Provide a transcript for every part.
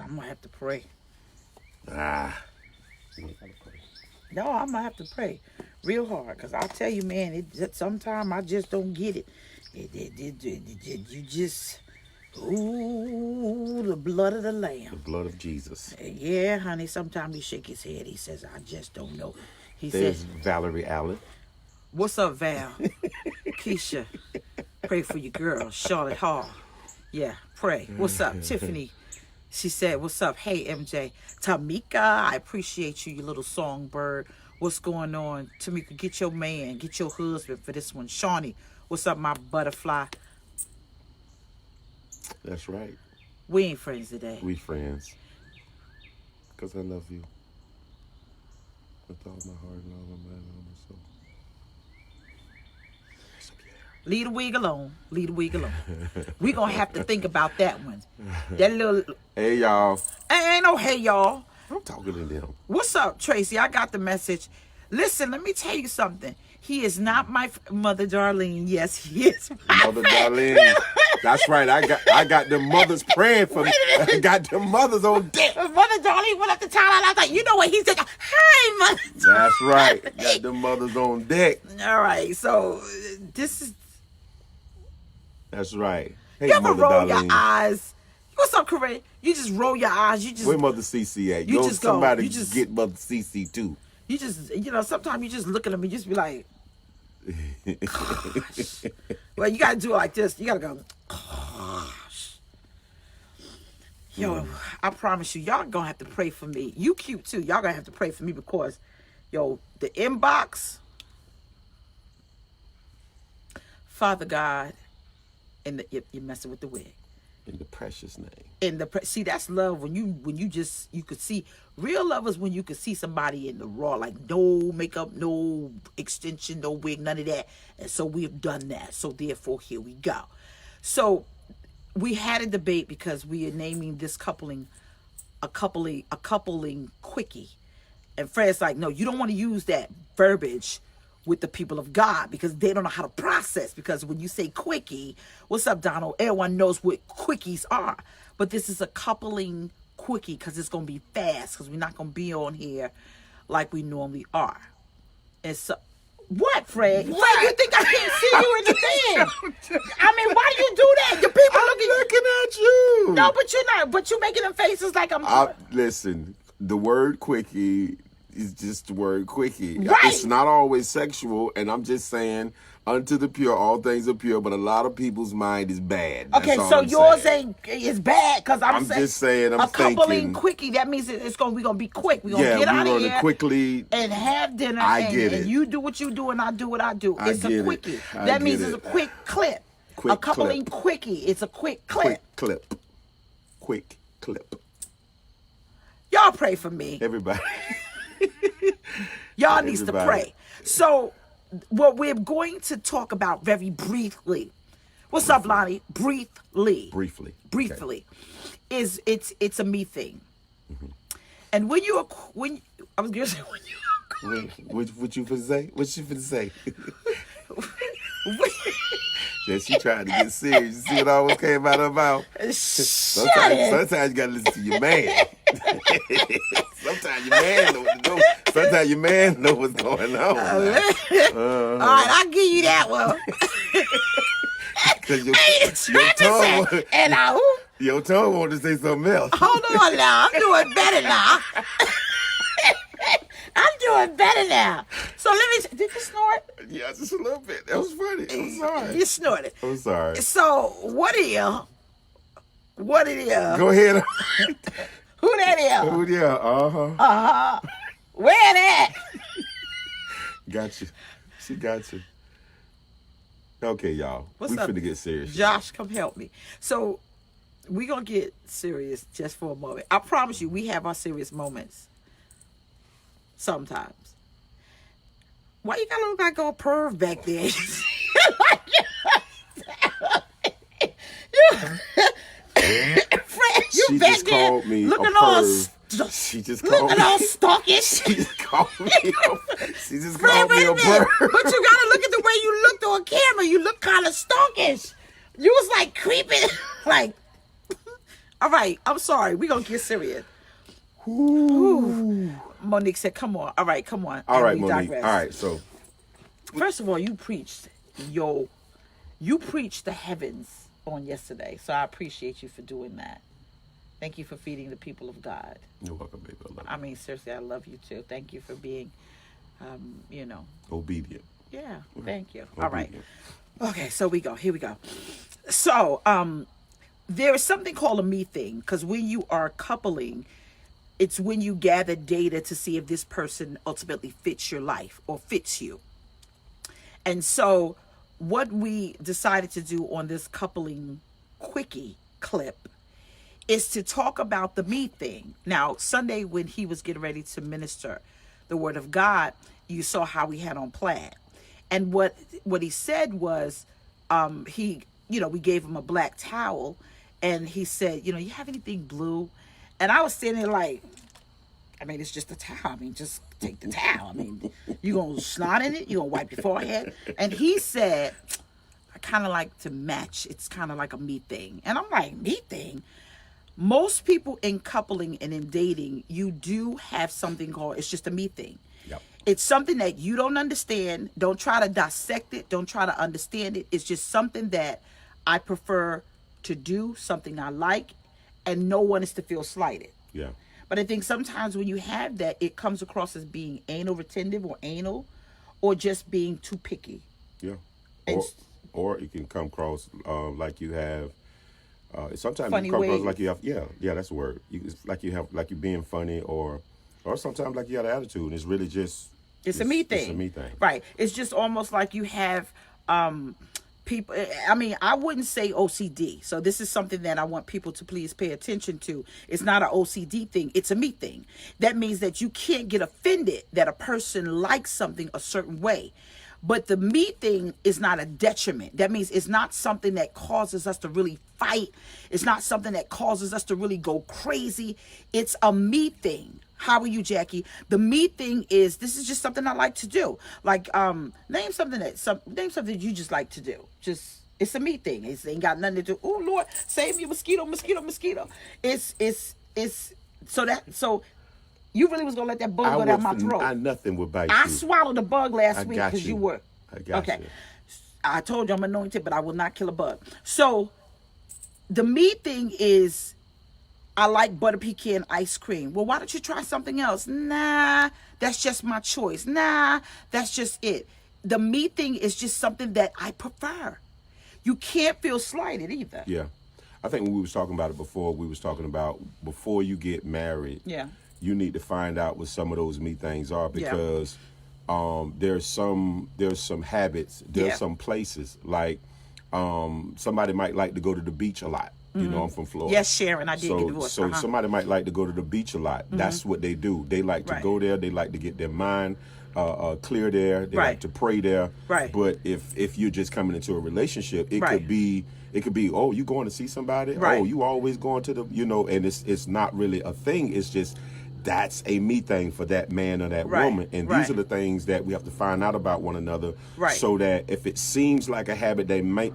I'm gonna have to pray. You ain't gotta pray. No, I'm gonna have to pray real hard because I'll tell you, man. Sometimes I just don't get it. You just, ooh, the blood of the The Lamb. blood of Jesus. Yeah, honey. Sometimes he shake his head. He says, "I just don't know." He There's said, Valerie Allen. "What's up, Val? Keisha, pray for your girl, Charlotte Hall. Yeah, pray. What's up, Tiffany?" She said, "What's up? Hey, MJ. Tamika, I appreciate you, you little songbird. What's going on? Tamika, get your man, get your husband for this one. Shawnee, what's up, my butterfly? That's right. We ain't friends today. We friends. Because I love you. With all my heart and all my mind and all my soul. Leave the wig alone. Leave the wig alone. We gonna have to think about that one. That little... Hey, y'all. Ain't no hey, y'all. I'm talking to them. What's up, Tracy? I got the message. Listen, let me tell you something. He is not my mother, Darlene. Yes, he is my Mother Darlene. That's right. I got the mothers praying for me. I got the mothers on deck. Mother Darlene went up to town. I was like, you know what? He said, "Hi, Mother." That's right. Got the mothers on deck. All right. So this is. That's right. Hey, You ever Mother roll Darlene. your eyes? What's up, Corinne? You just roll your eyes. You just. Where Mother CC at? You Yo, just go. somebody You just- get Mother CC too. You just. Sometimes you just look at them and just be like. Gosh. Well, you gotta do it like this. You gotta go. Gosh. Yo, I promise you, y'all gonna have to pray for me. You cute too. Y'all gonna have to pray for me because, yo, the inbox. Father God, and you're messing with the wig. In the precious name. See, that's love when you could see real love is when you could see somebody in the raw, like no makeup, no extension, no wig, none of that. And so we have done that. So therefore, here we go. So we had a debate because we are naming this coupling a coupling quickie, and Fred's like, no, you don't want to use that verbiage with the people of God because they don't know how to process. Because when you say quickie, what's up, Donald? Everyone knows what quickies are. But this is a coupling quickie because it's going to be fast because we're not going to be on here like we normally are. And so, what, Fred? What? Fred, you think I can't see you in the thing? I mean, why do you do that? The people Looking at you. No, but you're not. But you're making them faces like I'm. Listen, the word quickie is just the word quickie. Right. It's not always sexual, and I'm just saying, unto the pure, all things are pure, but a lot of people's mind is bad. That's Okay, all so I'm yours saying. is bad because I'm saying. just saying, I'm a coupling thinking- quickie. That means we're gonna be quick. We're gonna get out we're of gonna here quickly. and have dinner. I and, get and it. you do what you do and I do what I do. I It's get a it. quickie. I That means get it's a it. quick clip. Quick a coupling clip. quickie. It's a quick clip. Quick clip. Y'all pray for me. Everybody. Y'all needs to Everybody. pray. So, what we're going to talk about very briefly. What's up, Lonnie? Briefly. Briefly. Is it's a me thing. And when you I was gonna say when you What you finna say? What you finna say? Yeah, she tried to get serious. You see what always came out of her mouth? Sometimes you gotta listen to your man. Sometimes your man know what to do. Sometimes your man know what's going on. All right, I'll give you that one. 'Cause And your tongue wanted to say something else. hold on now, I'm doing better now. I'm doing better now. So let me. Did you snort? Yeah, just a little bit. That was funny. I'm sorry. You snorted. I'm sorry. So what it is? What it is? Go ahead. Who that is? Oh, yeah. Where that? Got you. She got you. Okay, y'all. What's we up? finna get serious. Josh, come help me. So we gonna get serious just for a moment. I promise you, we have our serious moments. Sometimes. Why you gotta look like a perv back there? Fred, you She back just there called me a looking all perv. She just called looking me. all stalkish. She just called me. She just Fred, called me wait a a minute. bird. But you gotta look at the way you looked on camera. You look kind of stalkish. You was like creeping, like, All right, I'm sorry. We're going to get serious. Ooh. Monique said, come on. All right, come on. All And right, we Monique. digress. All right, so First of all, you preached the heavens on yesterday. So I appreciate you for doing that. Thank you for feeding the people of God. you're welcome, baby. I love you. I mean, seriously, I love you too. Thank you for being, Obedient. yeah, thank you. Obedient. All right. Okay, so here we go. So, there is something called a me thing, because when you are coupling, it's when you gather data to see if this person ultimately fits your life or fits you. And so what we decided to do on this coupling quickie clip is to talk about the me thing. Now, Sunday when he was getting ready to minister the word of God, you saw how he had on plaid. And what he said was, we gave him a black towel, and he said, you have anything blue? And I was sitting there like, I mean, it's just a towel. I mean, just take the towel. I mean, you gonna snot in it? You gonna wipe your forehead? And he said, I kind of like to match. It's kind of like a me thing. And I'm like, me thing? Most people in coupling and in dating, you do have something called, it's just a me thing. Yep. It's something that you don't understand. Don't try to dissect it. Don't try to understand it. It's just something that I prefer to do, something I like, and no one is to feel slighted. Yeah. But I think sometimes when you have that, it comes across as being anal retentive or anal, or just being too picky. Yeah. And Or it can come across like you have. Sometimes Funny it can come across ways. like you have. Yeah, that's the word. It's like you have, like you're being funny, or sometimes like you got an attitude, and it's really just. It's a me thing. It's a me thing. Right. It's just almost like you have people. I mean, I wouldn't say OCD. So this is something that I want people to please pay attention to. It's not an OCD thing. It's a me thing. That means that you can't get offended that a person likes something a certain way. But the me thing is not a detriment. That means it's not something that causes us to really fight. It's not something that causes us to really go crazy. It's a me thing. How are you, Jackie? The me thing is, this is just something I like to do. Like, name something you just like to do. Just, it's a me thing. It ain't got nothing to do. Oh Lord, save me, mosquito. So you really was gonna let that bug go down my throat. Nothing would bite I you. swallowed a bug last week because you were. I got okay. you. I told you I'm anointed, but I will not kill a bug. So the me thing is, I like butter pecan ice cream. Well, why don't you try something else? Nah, that's just my choice. Nah, that's just it. The me thing is just something that I prefer. You can't feel slighted either. Yeah. I think when we was talking about it before, we was talking about before you get married. Yeah. You need to find out what some of those me things are, because there's some habits, there's some places, like somebody might like to go to the beach a lot. You know, I'm from Florida. Yes, Sharon, I did get divorced. So somebody might like to go to the beach a lot. That's what they do. They like to go there. They like to get their mind clear there. They like to pray there. Right. But if you're just coming into a relationship, it could be, oh, you going to see somebody? Right. Oh, you always going to the, and it's not really a thing. It's just, that's a me thing for that man or that woman. And these are the things that we have to find out about one another. Right. So that if it seems like a habit, they might,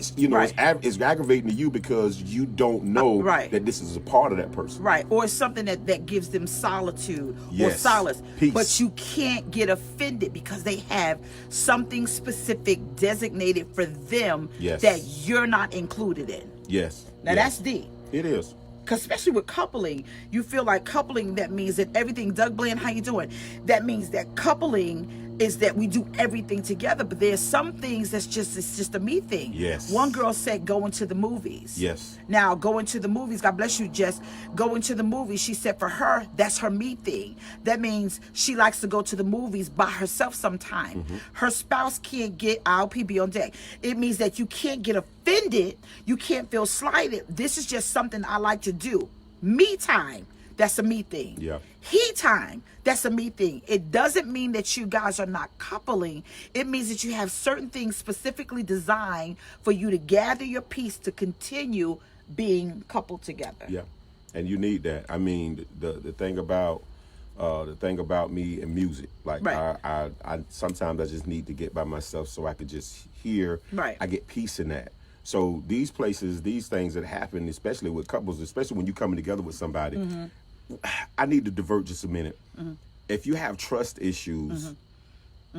it's aggravating to you because you don't know that this is a part of that person. Right. Or it's something that gives them solitude or solace. Peace. But you can't get offended because they have something specific designated for them that you're not included in. Yes. Now that's deep. It is. Because especially with coupling, you feel like coupling, that means that everything, Doug Bland, how you doing? That means that coupling is that we do everything together. But there's some things it's just a me thing. Yes. One girl said going to the movies. Yes. Now, going to the movies, God bless you, Jess. Going to the movies, she said for her, that's her me thing. That means she likes to go to the movies by herself sometime. Mm-hmm. Her spouse can't get ILPB on deck. It means that you can't get offended. You can't feel slighted. This is just something I like to do. Me time. That's a me thing. Yeah. He time. That's a me thing. It doesn't mean that you guys are not coupling. It means that you have certain things specifically designed for you to gather your peace to continue being coupled together. Yeah. And you need that. I mean, the thing about me and music, like I sometimes I just need to get by myself so I could just hear. Right. I get peace in that. So these places, these things that happen, especially with couples, especially when you're coming together with somebody, I need to divert just a minute. If you have trust issues,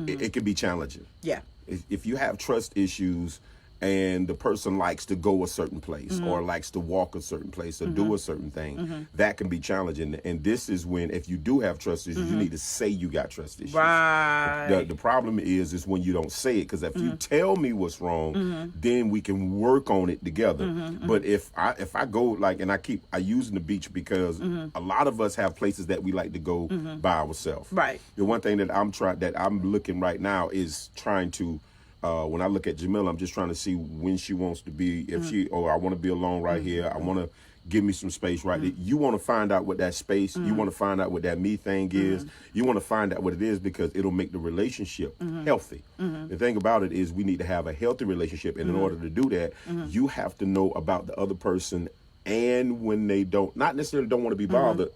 it can be challenging. Yeah. If you have trust issues and the person likes to go a certain place or likes to walk a certain place or do a certain thing, that can be challenging. And this is when, if you do have trust issues, you need to say you got trust issues. Right. The problem is when you don't say it, because if you tell me what's wrong, then we can work on it together. But if I go, like, and I using the beach because a lot of us have places that we like to go by ourselves. Right. The one thing that I'm looking right now is trying to, when I look at Jamila, I'm just trying to see when she wants to be, if I want to be alone right here. I want to give me some space right there. You want to find out what that space, you want to find out what that me thing is. You want to find out what it is because it'll make the relationship healthy. The thing about it is we need to have a healthy relationship. And in order to do that, you have to know about the other person, and when they not necessarily don't want to be bothered,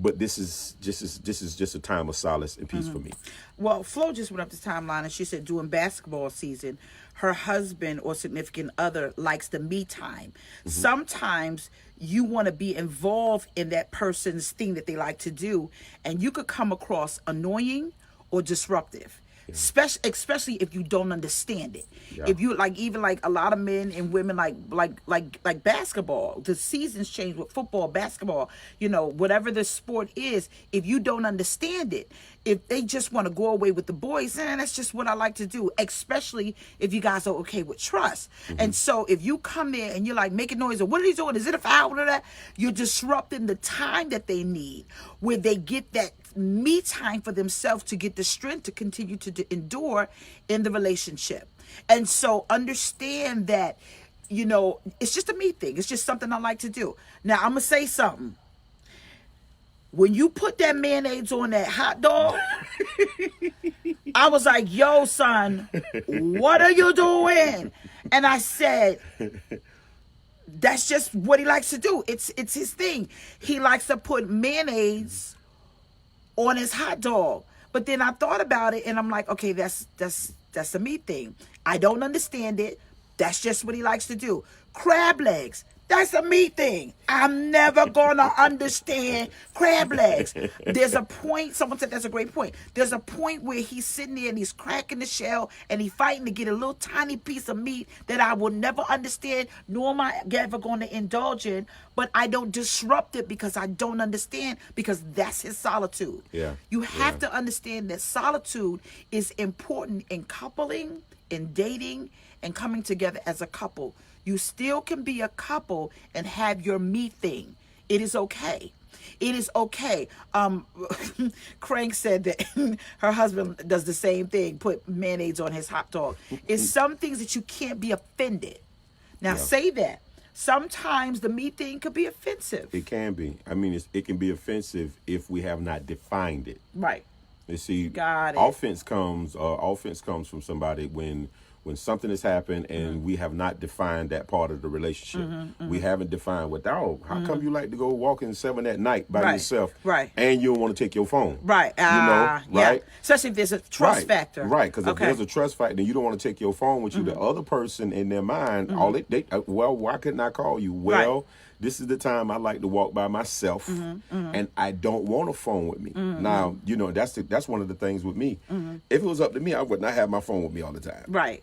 but this is just a time of solace and peace for me. Well, Flo just went up the timeline and she said during basketball season, her husband or significant other likes the me time. Sometimes you want to be involved in that person's thing that they like to do, and you could come across annoying or disruptive. Especially if you don't understand it. If you even a lot of men and women like basketball, the seasons change with football, basketball, whatever the sport is. If you don't understand it, if they just want to go away with the boys, that's just what I like to do. Especially if you guys are okay with trust. And so if you come there and you're like making noise, or what are they doing? Is it a foul or that? You're disrupting the time that they need, where they get that me time for themselves to get the strength to continue to endure in the relationship. And so understand that, it's just a me thing. It's just something I like to do. Now, I'm going to say something. When you put that mayonnaise on that hot dog, I was like, yo, son, what are you doing? And I said, that's just what he likes to do. It's his thing. He likes to put mayonnaise on his hot dog. But then I thought about it and I'm like, okay, that's a me thing. I don't understand it. That's just what he likes to do. Crab legs. That's a me thing. I'm never gonna understand crab legs. There's a point, someone said that's a great point. There's a point where he's sitting there and he's cracking the shell and he's fighting to get a little tiny piece of meat that I will never understand, nor am I ever going to indulge in, but I don't disrupt it because I don't understand, because that's his solitude. You have to understand that solitude is important in coupling, in dating, and coming together as a couple. You still can be a couple and have your me thing. It is okay. It is okay. Crank said that her husband does the same thing, put mayonnaise on his hot dog. It's some things that you can't be offended. Now say that. Sometimes the me thing could be offensive. It can be. I mean, it can be offensive if we have not defined it. Right. You see, Got it. offense comes from somebody when something has happened and we have not defined that part of the relationship. We haven't defined how come you like to go walking 7 at night by yourself, and you don't want to take your phone, right? Right? Yeah. Especially if there's a trust factor, right? Because if there's a trust factor, then you don't want to take your phone with you. The other person in their mind, why couldn't I call you? Well, this is the time I like to walk by myself, and I don't want a phone with me. Now, that's one of the things with me. If it was up to me, I would not have my phone with me all the time. Right.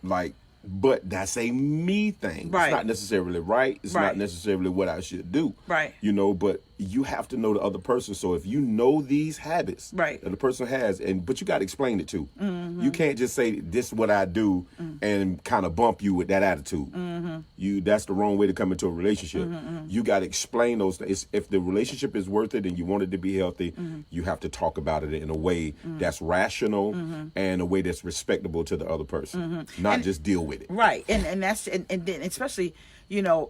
But that's a me thing. Right. It's not necessarily right. It's not necessarily what I should do. Right. But you have to know the other person. So if you know these habits that the person has, but you got to explain it too. You can't just say this is what I do and kind of bump you with that attitude. That's the wrong way to come into a relationship. You got to explain those things. If the relationship is worth it and you want it to be healthy, you have to talk about it in a way that's rational and a way that's respectable to the other person, not just deal with it. Right. And that's and then especially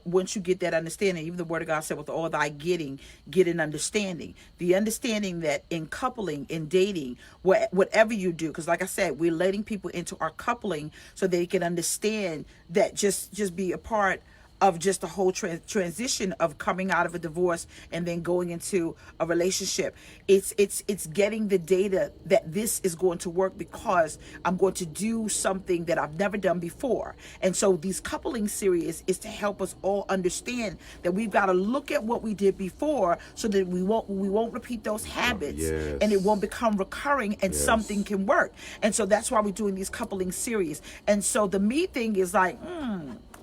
once you get that understanding, even the Word of God said, with all thy getting, get an understanding. The understanding that in coupling, in dating, whatever you do, because like I said, we're letting people into our coupling so they can understand that just be a part of just the whole transition of coming out of a divorce and then going into a relationship. It's getting the data that this is going to work because I'm going to do something that I've never done before. And so these coupling series is to help us all understand that we've got to look at what we did before so that we won't repeat those habits. Yes. And it won't become recurring, and Yes. something can work. And so that's why we're doing these coupling series. And so the me thing is like,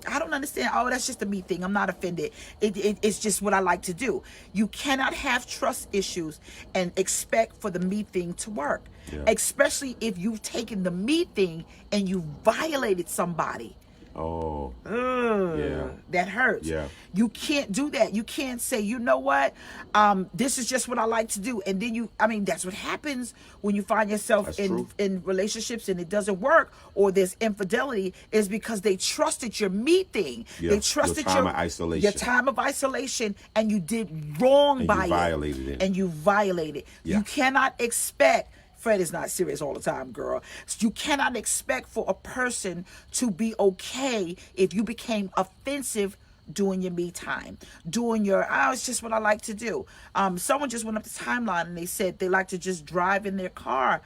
I don't understand. Oh, that's just a me thing. I'm not offended. It's just what I like to do. You cannot have trust issues and expect for the me thing to work, Yeah. especially if you've taken the me thing and you violated somebody. Oh, Yeah, that hurts. Yeah. You can't do that. You can't say, you know what, this is just what I like to do, and then that's what happens when you find yourself That's true. in relationships and it doesn't work, or there's infidelity, is because they trusted your me thing. Yeah. They trusted Your time of isolation. your time of isolation, and you did wrong And by you violated it. and you violated. Yeah. You cannot expect. Fred is not serious all the time, girl. You cannot expect for a person to be okay if you became offensive during your me time, doing your, it's just what I like to do. Someone just went up the timeline and they said they like to just drive in their car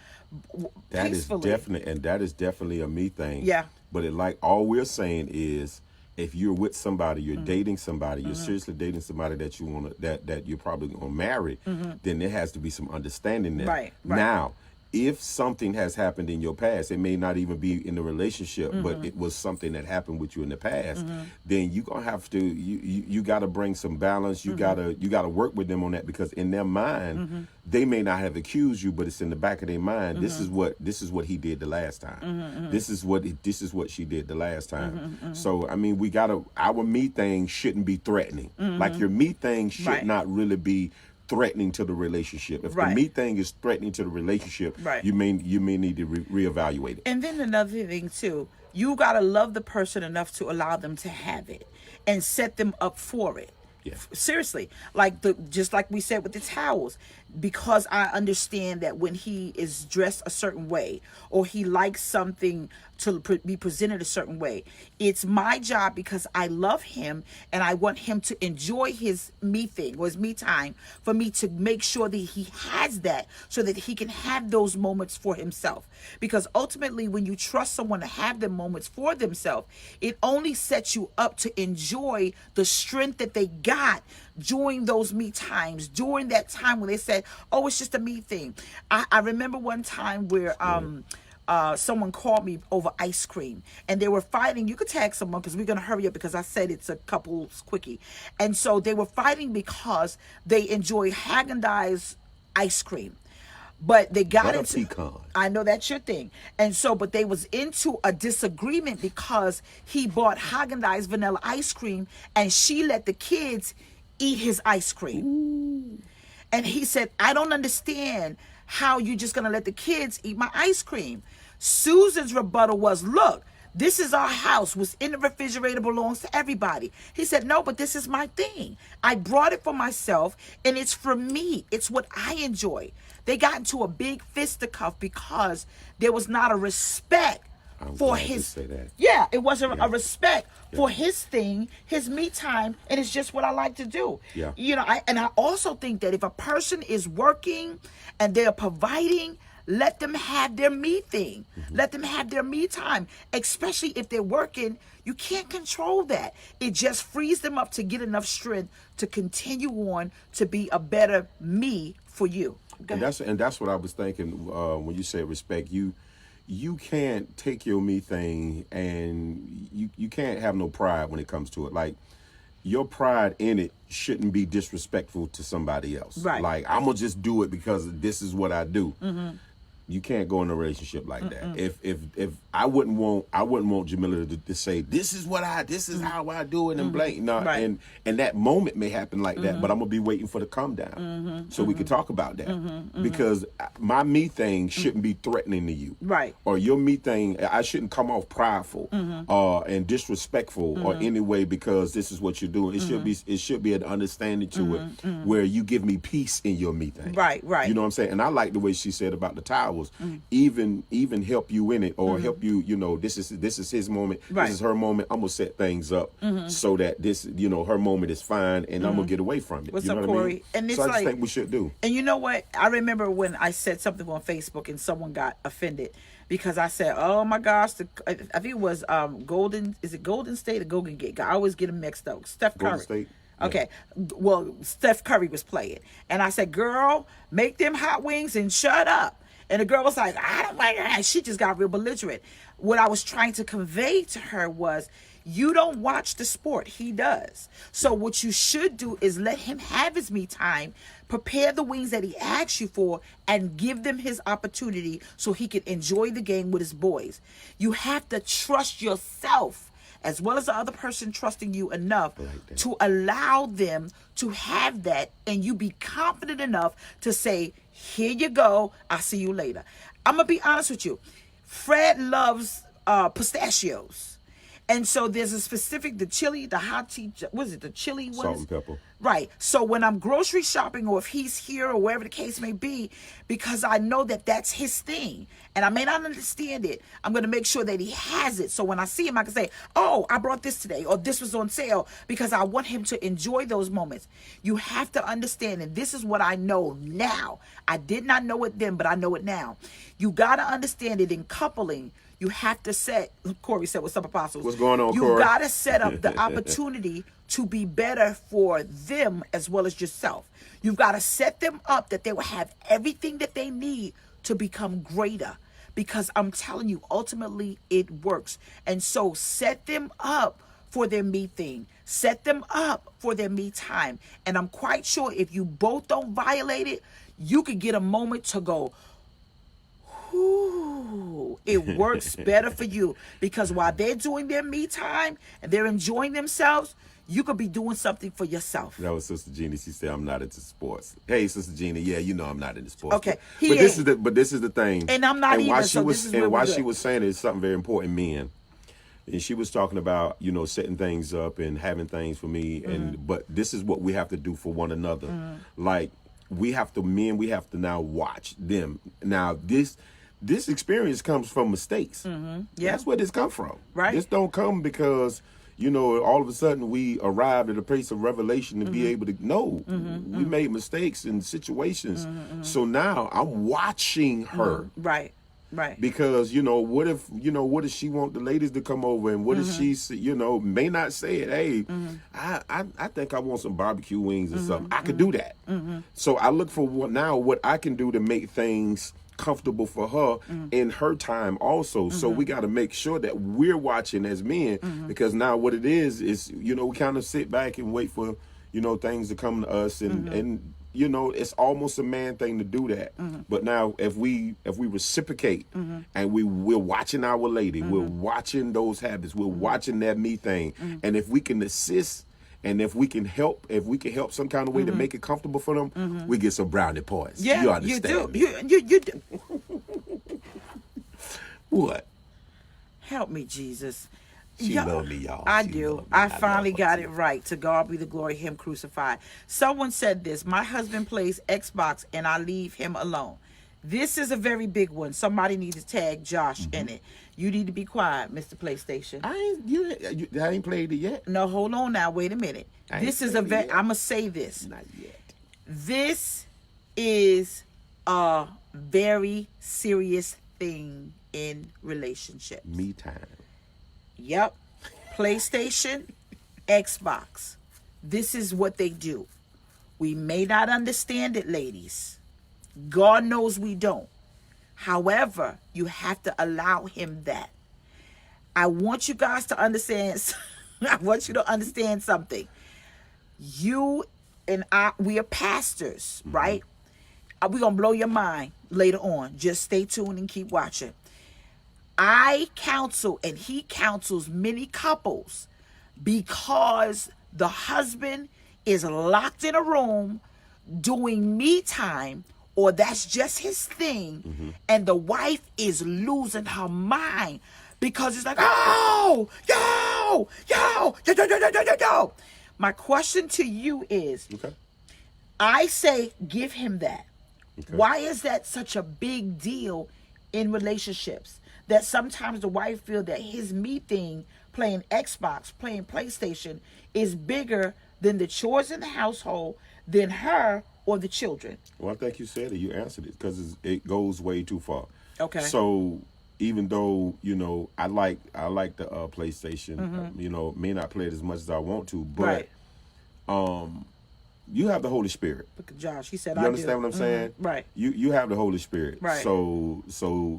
that is peacefully. definitely a me thing. Yeah. But all we're saying is, if you're with somebody, you're dating somebody, you're seriously dating somebody that you want to, that you're probably gonna marry, then there has to be some understanding there. Right. Now, if something has happened in your past, it may not even be in the relationship, but it was something that happened with you in the past, then you're gonna have to you gotta bring some balance. You gotta work with them on that, because in their mind, they may not have accused you, but it's in the back of their mind. This is what he did the last time. This is what she did the last time. So I mean, our me thing shouldn't be threatening. Like your me thing should Right. not really be threatening to the relationship. If Right. the me thing is threatening to the relationship, Right. you may need to reevaluate it. And then another thing too, you gotta love the person enough to allow them to have it and set them up for it. Yeah. Seriously, just like we said with the towels, because I understand that when he is dressed a certain way or he likes something to be presented a certain way, it's my job, because I love him and I want him to enjoy his me thing or his me time, for me to make sure that he has that so that he can have those moments for himself. Because ultimately, when you trust someone to have them moments for themselves, it only sets you up to enjoy the strength that they got during those me times, during that time when they said, oh, it's just a me thing. I remember one time where someone called me over ice cream and they were fighting. You could tag someone because we're going to hurry up because I said it's a couple's quickie. And so they were fighting because they enjoy Haagen-Dazs ice cream. But they got Butter into pecan. I know that's your thing. And so, but they was into a disagreement because he bought Haagen-Dazs vanilla ice cream and she let the kids eat his ice cream. Ooh. And he said, I don't understand how you just gonna let the kids eat my ice cream. Susan's rebuttal was, look, this is our house. What's in the refrigerator belongs to everybody. He said, no, but this is my thing. I brought it for myself and it's for me. It's what I enjoy. They got into a big fisticuff because there was not a respect I'm for glad you his. say that. Yeah, it wasn't Yeah. a respect for his thing, his me time, and it's just what I like to do. Yeah. You know, I also think that if a person is working and they're providing, let them have their me thing. Let them have their me time, especially if they're working. You can't control that. It just frees them up to get enough strength to continue on to be a better me for you. Go ahead. And that's what I was thinking when you said respect. You can't take your me thing and you can't have no pride when it comes to it. Like, your pride in it shouldn't be disrespectful to somebody else. Right. Like, I'm gonna just do it because this is what I do. You can't go in a relationship like that. If I wouldn't want Jamila to say, this is how I do it, and blank. No, Right. and that moment may happen like that, but I'm gonna be waiting for the come down so we can talk about that. Because my me thing shouldn't be threatening to you. Right. Or your me thing, I shouldn't come off prideful and disrespectful or any way because this is what you're doing. It should be an understanding to it where you give me peace in your me thing. Right, right. You know what I'm saying? And I like the way she said about the towels. hours, even help you in it or help you, this is his moment, this is her moment. I'm gonna set things up so that this, her moment is fine and I'm gonna get away from it. What's you know up, what Corey? I mean? And it's so I just like, think we should do. And you know what? I remember when I said something on Facebook and someone got offended because I said, "Oh my gosh, I think it was Golden. Is it Golden State or Golden Gate? I always get them mixed up. Steph Curry. Golden State. Okay, well, Steph Curry was playing, and I said, "Girl, make them hot wings and shut up." And the girl was like, "I don't like that." She just got real belligerent. What I was trying to convey to her was, you don't watch the sport, he does. So what you should do is let him have his me time, prepare the wings that he asks you for, and give them his opportunity so he can enjoy the game with his boys. You have to trust yourself as well as the other person trusting you enough to allow them to have that, and you be confident enough to say, here you go, I'll see you later. I'm going to be honest with you. Fred loves pistachios. And so there's a specific, the hot tea, the chili ones? Salt and pepper. Right. So when I'm grocery shopping or if he's here or wherever the case may be, because I know that that's his thing and I may not understand it, I'm going to make sure that he has it. So when I see him, I can say, oh, I brought this today or this was on sale, because I want him to enjoy those moments. You have to understand, and this is what I know now. I did not know it then, but I know it now. You got to understand it in coupling. You have to set, Corey said, what's up, apostles? What's going on, You Corey? got to set up the opportunity to be better for them as well as yourself. You've got to set them up that they will have everything that they need to become greater. Because I'm telling you, ultimately, it works. And so set them up for their me thing. Set them up for their me time. And I'm quite sure if you both don't violate it, you could get a moment to go, ooh, it works better for you, because while they're doing their me time and they're enjoying themselves, you could be doing something for yourself. That was Sister Jeannie. She said, "I'm not into sports." Hey, Sister Jeannie, yeah, I'm not into sports. Okay, but this is the thing. And I'm not either. Why she was saying it is something very important, men. And she was talking about, setting things up and having things for me, but this is what we have to do for one another. Like we have to now watch them. Now this experience comes from mistakes. Yeah. That's where this comes from. Right. This don't come because, all of a sudden we arrived at a place of revelation to be able to know we made mistakes in situations. So now I'm watching her. Right. Because, what if she want the ladies to come over, and what if she, may not say it, hey, I think I want some barbecue wings or something. I could do that. So I look for what I can do to make things comfortable for her in her time also. So we got to make sure that we're watching as men, because now what it is we kind of sit back and wait for things to come to us, and it's almost a man thing to do that. But now if we reciprocate and we're watching our lady, we're watching those habits, we're watching that me thing, and if we can assist and if we can help some kind of way to make it comfortable for them, we get some brownie points. Yeah, you understand? You do. What? Help me, Jesus. She love me, y'all. I She do. love me. I finally love her got too. it right. To God be the glory, him crucified. Someone said this: my husband plays Xbox and I leave him alone. This is a very big one. Somebody needs to tag Josh in it. You need to be quiet, Mr. PlayStation. I ain't played it yet. No, hold on now. Wait a minute. This is a I'm going to say this. Not yet. This is a very serious thing in relationships. Me time. Yep. PlayStation, Xbox. This is what they do. We may not understand it, ladies. God knows we don't. However, you have to allow him that. I want you guys to understand. I want you to understand something. You and I, we are pastors, right? We're going to blow your mind later on. Just stay tuned and keep watching. I counsel, and he counsels many couples, because the husband is locked in a room doing me time, or that's just his thing, and the wife is losing her mind because it's like, oh, yo. My question to you is, Okay. I say give him that. Okay. Why is that such a big deal in relationships? That sometimes the wife feel that his me thing, playing Xbox, playing PlayStation, is bigger than the chores in the household, than her or the children. Well, I think you said it. You answered it because it goes way too far. Okay. So even though I like the PlayStation, may not play it as much as I want to, but Right. You have the Holy Spirit. Look at Josh. He said, You "I understand do." what I'm saying? Right. You have the Holy Spirit. Right. So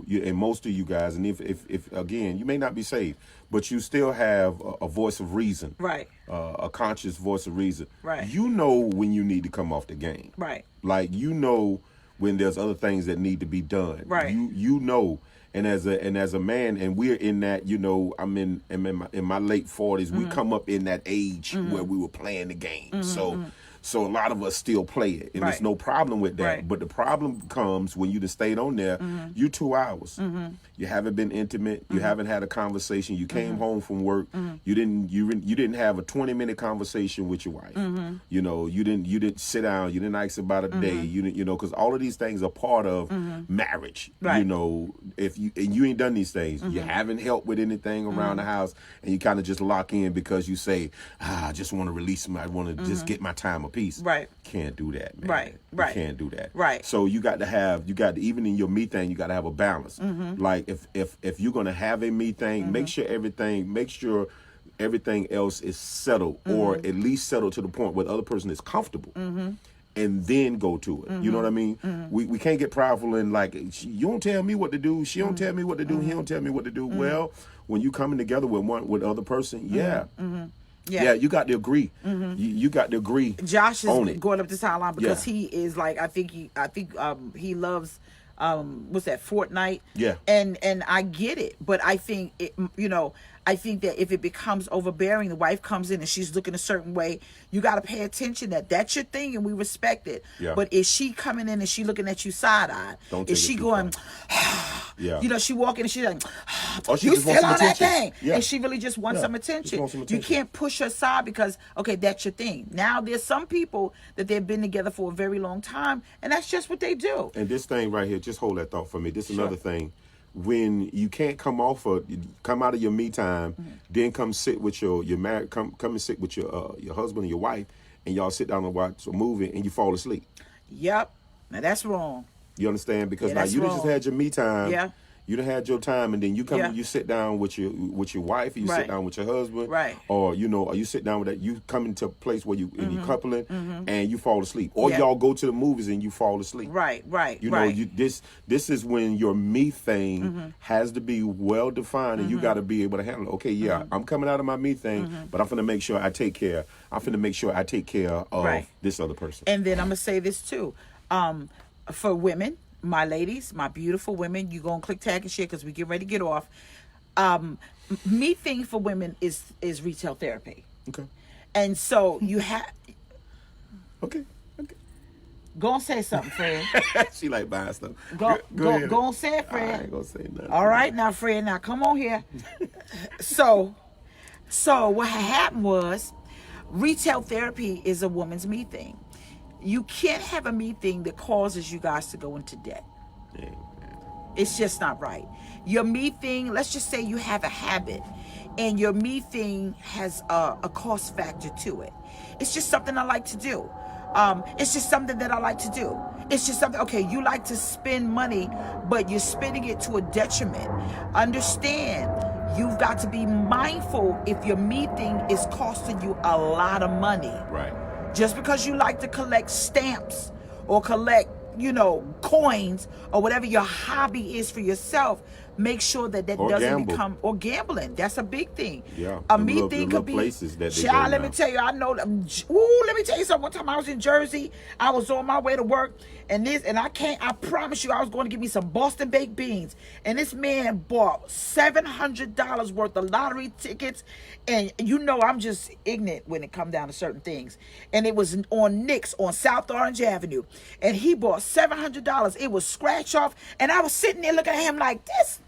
you, and most of you guys, and if again, you may not be saved, but you still have a voice of reason. Right. A conscious voice of reason. Right. You know when you need to come off the game. Right. Like when there's other things that need to be done. Right. You know. And as a man, and we're in that, I'm in my late 40s. We come up in that age where we were playing the game. So a lot of us still play it, and there's no problem with that. Right. But the problem comes when you just stayed on there. You 2 hours. You haven't been intimate. You haven't had a conversation. You came home from work. You didn't have a 20-minute conversation with your wife. You didn't sit down. You didn't ask about a day. You didn't, because all of these things are part of marriage. Right. If you ain't done these things, you haven't helped with anything around the house, and you kind of just lock in because you say, I just want to release I want to just get my time of peace. Right. Can't do that, man. Right. Right. You can't do that. Right. So you got to even in your me thing, you got to have a balance. Like if you're gonna have a me thing, make sure everything else is settled, or at least settled to the point where the other person is comfortable. And then go to it. You know what I mean? We can't get prideful and like, you don't tell me what to do. She don't tell me what to do. He don't tell me what to do. Well, when you coming together with other person, yeah, you got to agree. You got to agree. Josh is on it. going up this hotline because Yeah. he is like, I think he loves what's that, Fortnite? Yeah. And I get it, but I think I think that if it becomes overbearing, the wife comes in and she's looking a certain way, you got to pay attention that that's your thing and we respect it. Yeah. But is she coming in and she looking at you side-eyed? Don't take Is it she too going, Yeah. she walking and she's like, Or she you just wants still some on that attention. thing. Yeah. And she really just wants Yeah. some Just attention. wants some You attention. can't push her aside because, okay, that's your thing. Now, there's some people that they've been together for a very long time, and that's just what they do. And this thing right here, just hold that thought for me. This is Sure. another thing. When you can't come out of your me time, then come sit with your married, come and sit with your husband and your wife, and y'all sit down and watch a movie, and you fall asleep. Yep. Now, that's wrong. You understand? Because Yeah, now that's you just wrong. had your me time. Yeah. You done had your time, and then you come Yeah. and you sit down with your wife, or you Right. sit down with your husband, Right. or or you sit down with that. You come into a place where you and you coupling, and you fall asleep, or Yeah. y'all go to the movies and you fall asleep. Right. You know, right. this is when your me thing has to be well defined, and you got to be able to handle it. Okay, yeah, I'm coming out of my me thing, but I'm finna make sure I take care. I'm finna make sure I take care of Right. this other person. And then I'm going to say this too. For women, my ladies, my beautiful women, you go and click tag and share because we get ready to get off. Me thing for women is retail therapy. Okay. And so you have... Okay. Go and say something, Fred. She like buying stuff. Go ahead. and say it, I Fred. ain't gonna say nothing. All right, now, Fred, now come on here. So what happened was, retail therapy is a woman's me thing. You can't have a me thing that causes you guys to go into debt. Yeah. It's just not right. Your me thing, let's just say you have a habit, and your me thing has a cost factor to it. It's just something I like to do. It's just something that I like to do. It's just something, okay, you like to spend money, but you're spending it to a detriment. Understand, you've got to be mindful if your me thing is costing you a lot of money. Right. Just because you like to collect stamps or collect, coins or whatever your hobby is for yourself, make sure that Or doesn't gamble. become, or gambling. That's a big thing. Yeah. A The me little- thing the could be, little places that they child, go let me now. tell you, I know, let me tell you something. One time I was in Jersey, I was on my way to work, and I promise you, I was going to get me some Boston baked beans, and this man bought $700 worth of lottery tickets, and I'm just ignorant when it come down to certain things, and it was on Nick's on South Orange Avenue, and he bought $700. It was scratch off, and I was sitting there looking at him like this.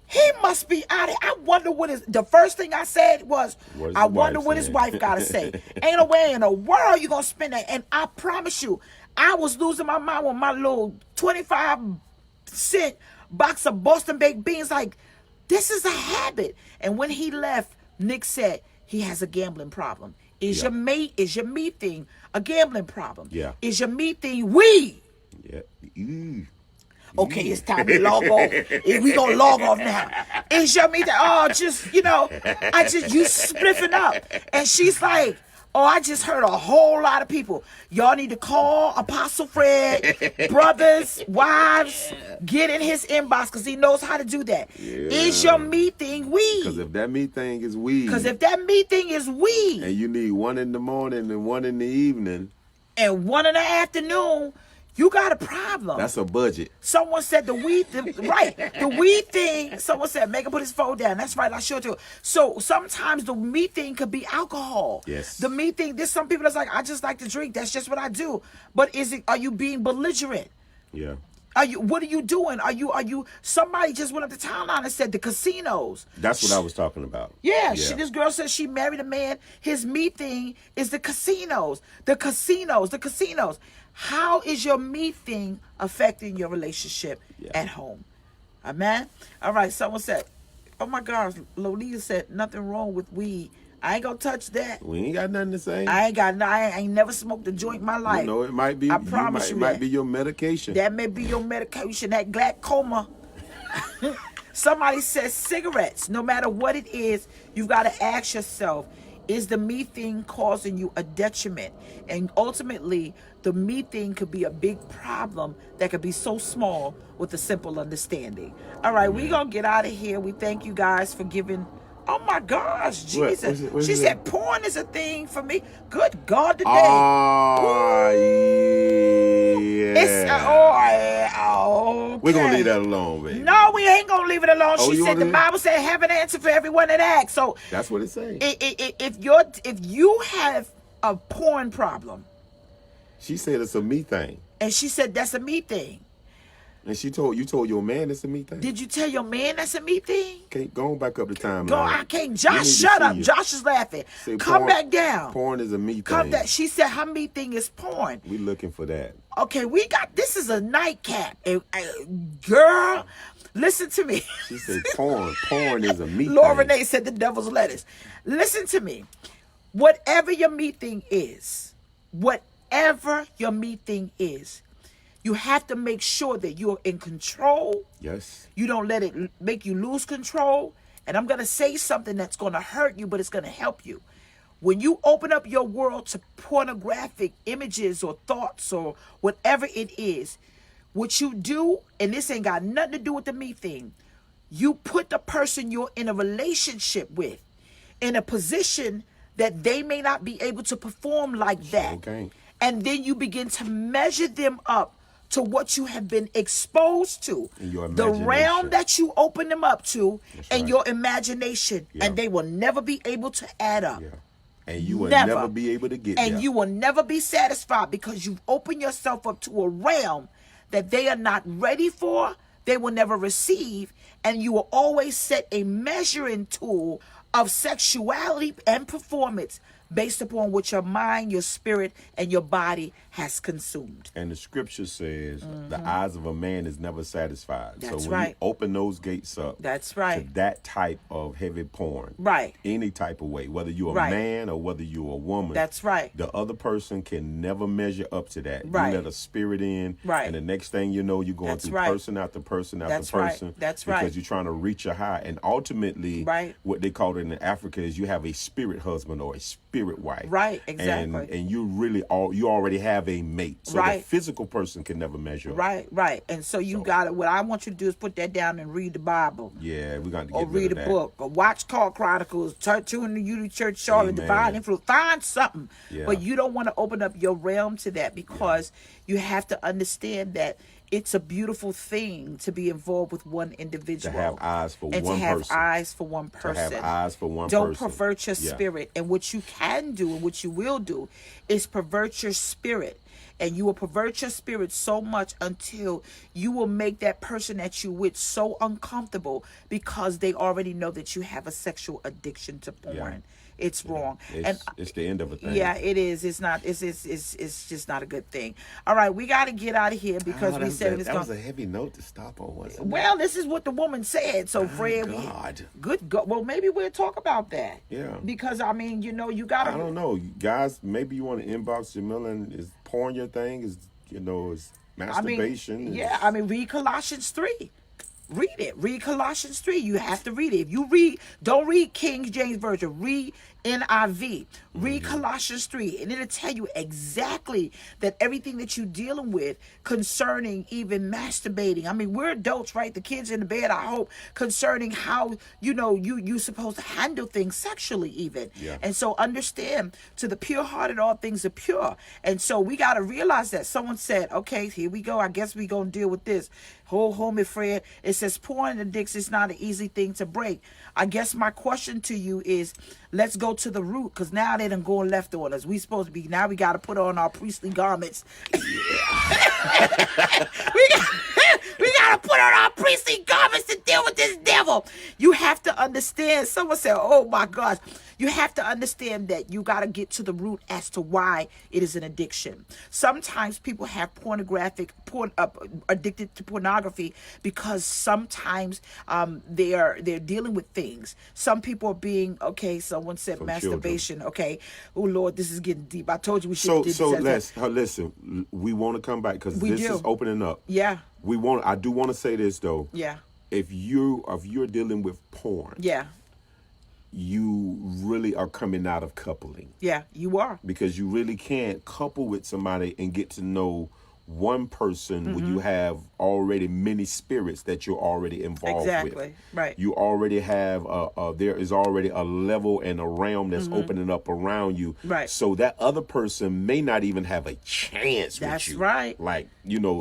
He must be out of. I wonder what his. The first thing I said was, I wonder what his wife got to say. Ain't no way in the world you gonna spend that. And I promise you, I was losing my mind with my little 25-cent box of Boston baked beans. Like, this is a habit. And when he left, Nick said he has a gambling problem. Is your meat thing a gambling problem? Yeah. Is your meat thing weed? Yeah. Okay, it's time to log off. We gonna log off now. Is your meat? Oh, just you spliffing up. And she's like, oh, I just heard a whole lot of people. Y'all need to call Apostle Fred, brothers, wives, get in his inbox because he knows how to do that. Yeah. Is your meat thing weed? Because if that meat thing is weed. And you need one in the morning and one in the evening. And one in the afternoon. You got a problem. That's a budget. Someone said the weed thing, someone said, make him put his phone down. That's right, I sure do. So sometimes the meat thing could be alcohol. Yes. The meat thing, there's some people that's like, I just like to drink. That's just what I do. But are you being belligerent? Yeah. What are you doing? Are you, somebody just went up to town line and said the casinos. That's what I was talking about. Yeah. This girl said she married a man. His meat thing is the casinos. The casinos. How is your meat thing affecting your relationship at home? Amen? All right, someone said, oh my gosh, Lolita said, nothing wrong with weed. I ain't gonna touch that. We ain't got nothing to say. I ain't never smoked a joint in my life. You know, it might be, I promise you it might be your medication. That may be your medication, that glaucoma. Somebody says cigarettes. No matter what it is, you've got to ask yourself, is the me thing causing you a detriment? And ultimately, the me thing could be a big problem that could be so small with a simple understanding. All right, we're going to get out of here. We thank you guys for giving. Oh my gosh, Jesus. She said porn is a thing for me. Good God today. Oh, yeah. It's, okay. We're going to leave that alone, baby. No, we ain't going to leave it alone. She said the Bible said have an answer for everyone that asks. So that's what it says. If you have a porn problem. She said it's a me thing. And she said that's a me thing. And you told your man it's a me thing. Did you tell your man that's a me thing? Can't go on back up the time. Go, I can't. Josh, shut up. Josh is laughing. Come back down. Porn is a me thing. She said her me thing is porn. We looking for that. Okay, this is a nightcap. Girl, listen to me. She said porn is a me thing. Laura Renee said the devil's lettuce. Listen to me. Whatever your me thing is, you have to make sure that you're in control. Yes. You don't let it make you lose control. And I'm going to say something that's going to hurt you, but it's going to help you. When you open up your world to pornographic images or thoughts or whatever it is, what you do, and this ain't got nothing to do with the me thing, you put the person you're in a relationship with in a position that they may not be able to perform like that. Okay. And then you begin to measure them up to what you have been exposed to, the realm that you open them up to, and your imagination, and they will never be able to add up. Yeah. And you will never be able to get there. And you will never be satisfied because you've opened yourself up to a realm that they are not ready for, they will never receive, and you will always set a measuring tool of sexuality and performance based upon what your mind, your spirit, and your body has consumed. And the scripture says the eyes of a man is never satisfied. That's so when right. you open those gates up That's right. to that type of heavy porn, Right. any type of way, whether you're a Right. man or whether you're a woman, That's right. the other person can never measure up to that. Right. You let a spirit in, Right. and the next thing you know, you're going That's through right. person after person after That's right. person. That's because right. you're trying to reach a high. And ultimately, Right. what they call it in Africa is you have a spirit husband or a spirit wife. Right, exactly. And you you already have a mate. So Right. the physical person can never measure up. Right. And so you got it. What I want you to do is put that down and read the Bible. Yeah, we're going to get Or read a book, or watch Call Chronicles, tune the Unity Church Charlotte, Amen. Divine Influence. Find something. Yeah. But you don't want to open up your realm to that because you have to understand that it's a beautiful thing to be involved with one individual. To have eyes for one person. And to have eyes for one person. To have eyes for one Don't person. pervert your spirit. And what you can do and what you will do is pervert your spirit. And you will pervert your spirit so much until you will make that person that you with so uncomfortable because they already know that you have a sexual addiction to porn. Yeah. It's wrong. It's the end of a thing. Yeah, it is. It's not. It's just not a good thing. All right, we got to get out of here because we said it's that going. was a heavy note to stop on, wasn't it? Well, this is what the woman said. So, Fred, good God. Well, maybe we'll talk about that. Yeah. Because I mean, you got to. I don't know, guys. Maybe you want to inbox Jamila. And is porn your thing? Is masturbation? I mean, read Colossians 3. Read it. Read Colossians 3. You have to read it. If you read, don't read King James Version. Read NIV. Read Colossians 3. And it'll tell you exactly that everything that you're dealing with concerning even masturbating. I mean, we're adults, right? The kids in the bed, I hope, concerning how, you're supposed to handle things sexually even. Yeah. And so understand, to the pure hearted, all things are pure. And so we got to realize that. Someone said, okay, here we go. I guess we're going to deal with this. Homie Fred, it says porn addiction is not an easy thing to break. I guess my question to you is, let's go to the root, because now they done going left on us. We supposed to be, now we got to put on our priestly garments. we got to put on our priestly garments to deal with this devil. You have to understand. Someone said, oh my gosh. You have to understand that you got to get to the root as to why it is an addiction. Sometimes people have addicted to pornography because sometimes they're dealing with things. Some people are being, someone said from masturbation. Children. Okay. Oh Lord, this is getting deep. I told you we should. Listen, we want to come back because this is opening up. Yeah. I do want to say this though. Yeah. If you're dealing with porn. Yeah. You really are coming out of coupling. Yeah, you are. Because you really can't couple with somebody and get to know one person when you have already many spirits that you're already involved with. Exactly, right. You already have, there is already a level and a realm that's opening up around you. Right. So that other person may not even have a chance with you. That's right. Like,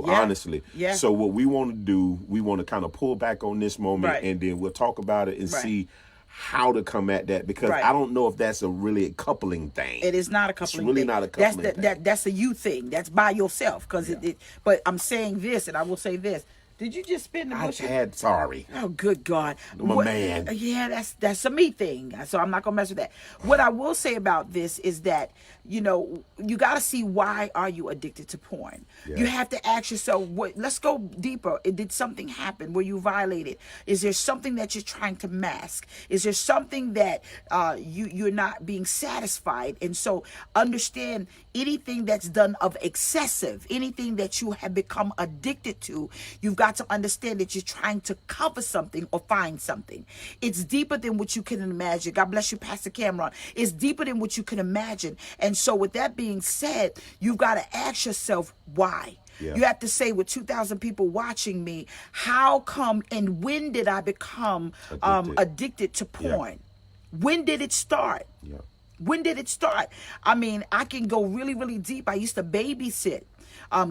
honestly. Yeah. So what we want to do, we want to kind of pull back on this moment and then we'll talk about it and see how to come at that, because I don't know if that's a coupling thing. It is not a coupling thing. It's really not a coupling thing. That's a you thing. That's by yourself. But I'm saying this, and I will say this. Did you just spin the bush? Sorry. Oh, good God. I'm a man. Yeah, that's a me thing. So I'm not going to mess with that. What I will say about this is that, you got to see, why are you addicted to porn? Yeah. You have to ask yourself, let's go deeper. Did something happen? Were you violated? Is there something that you're trying to mask? Is there something that you're not being satisfied? And so understand, anything that's done of excessive, anything that you have become addicted to, you've got to understand that you're trying to cover something or find something. It's deeper than what you can imagine. God bless you, Pastor Cameron. It's deeper than what you can imagine. And so with that being said, you've got to ask yourself, why? Yeah. You have to say, with 2,000 people watching me, how come and when did I become addicted to porn? Yeah. When did it start? Yeah. When did it start? I mean, I can go really, really deep. I used to babysit.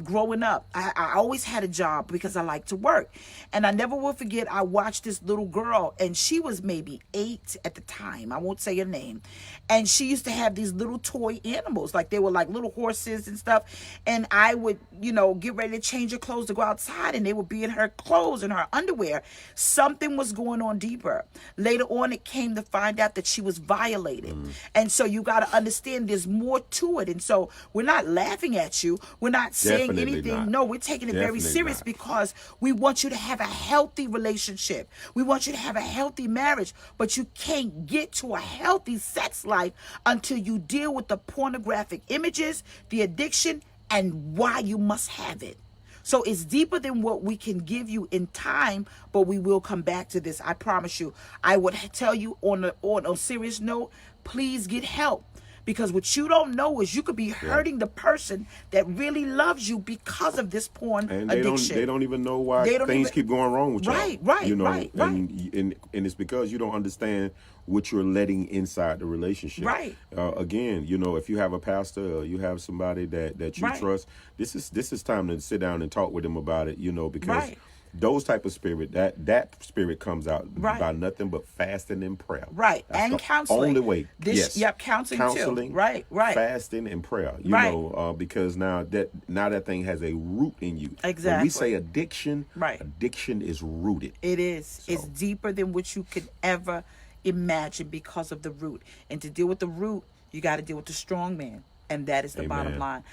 Growing up, I always had a job because I like to work. And I never will forget, I watched this little girl, and she was maybe 8 at the time. I won't say her name. And she used to have these little toy animals, like they were like little horses and stuff. And I would, get ready to change her clothes to go outside, and they would be in her clothes and her underwear. Something was going on deeper. Later on, it came to find out that she was violated. And so you got to understand, there's more to it. And so we're not laughing at you. We're not saying anything. Not. No, we're taking it very serious because we want you to have a healthy relationship. We want you to have a healthy marriage, but you can't get to a healthy sex life until you deal with the pornographic images, the addiction, and why you must have it. So it's deeper than what we can give you in time, but we will come back to this. I promise you. I would tell you on a serious note, please get help. Because what you don't know is you could be hurting the person that really loves you because of this porn addiction. They don't even know why things keep going wrong with you. Right. And it's because you don't understand what you're letting inside the relationship. Right. Again, if you have a pastor or you have somebody that you trust, this is time to sit down and talk with them about it, because those type of spirit, that spirit comes out Right. by nothing but fasting and prayer. Right. That's And the counseling. only way. This, Yes. counseling too. Right. Fasting and prayer. You Right. know, because now that thing has a root in you. When Exactly. we say addiction, Right. addiction is rooted. It is. So. It's deeper than what you could ever imagine because of the root. And to deal with the root, you got to deal with the strong man. And that is the bottom Amen. line.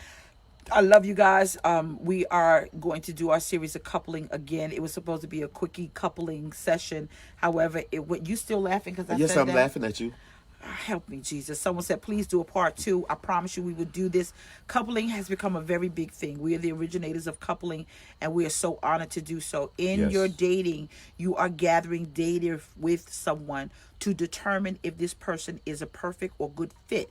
I love you guys. We are going to do our series of coupling again. It was supposed to be a quickie coupling session. However, you still laughing because I Yes, said I'm that? laughing at you. Help me, Jesus. Someone said, please do a part 2. I promise you we would do this. Coupling has become a very big thing. We are the originators of coupling, and we are so honored to do so. In Yes. your dating, you are gathering data with someone to determine if this person is a perfect or good fit.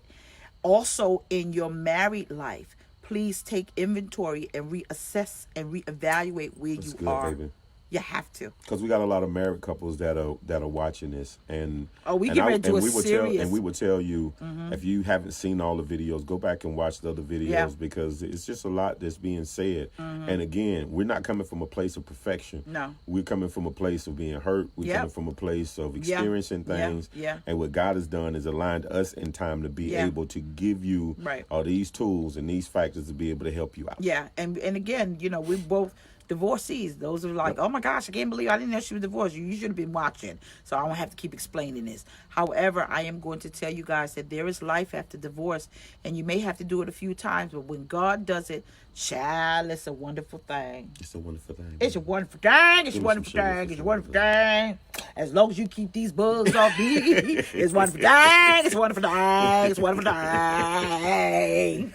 Also, in your married life, please take inventory and reassess and reevaluate where That's you good, are. baby. You have to. Because we got a lot of married couples that are watching this, and We get ready to do a we would serious. and we would tell you if you haven't seen all the videos, go back and watch the other videos Yeah. because it's just a lot that's being said. And again, we're not coming from a place of perfection. No. We're coming from a place of being hurt. We're Yep. coming from a place of Yeah. experiencing Yeah. things. Yeah. And what God has done is aligned us in time to be Yeah. able to give you Right. all these tools and these factors to be able to help you out. Yeah, and again, we both divorcees. Those are like, oh my gosh, I can't believe I didn't know she was divorced. You should have been watching, so I don't have to keep explaining this. However, I am going to tell you guys that there is life after divorce, and you may have to do it a few times, but when God does it, child, it's a wonderful thing. It's a wonderful thing. It's a wonderful thing. It's a Give me wonderful some sugar thing. for It's a some wonderful wonderful thing. As long as you keep these bugs off me, it's a wonderful thing. It's a wonderful thing. It's a wonderful thing.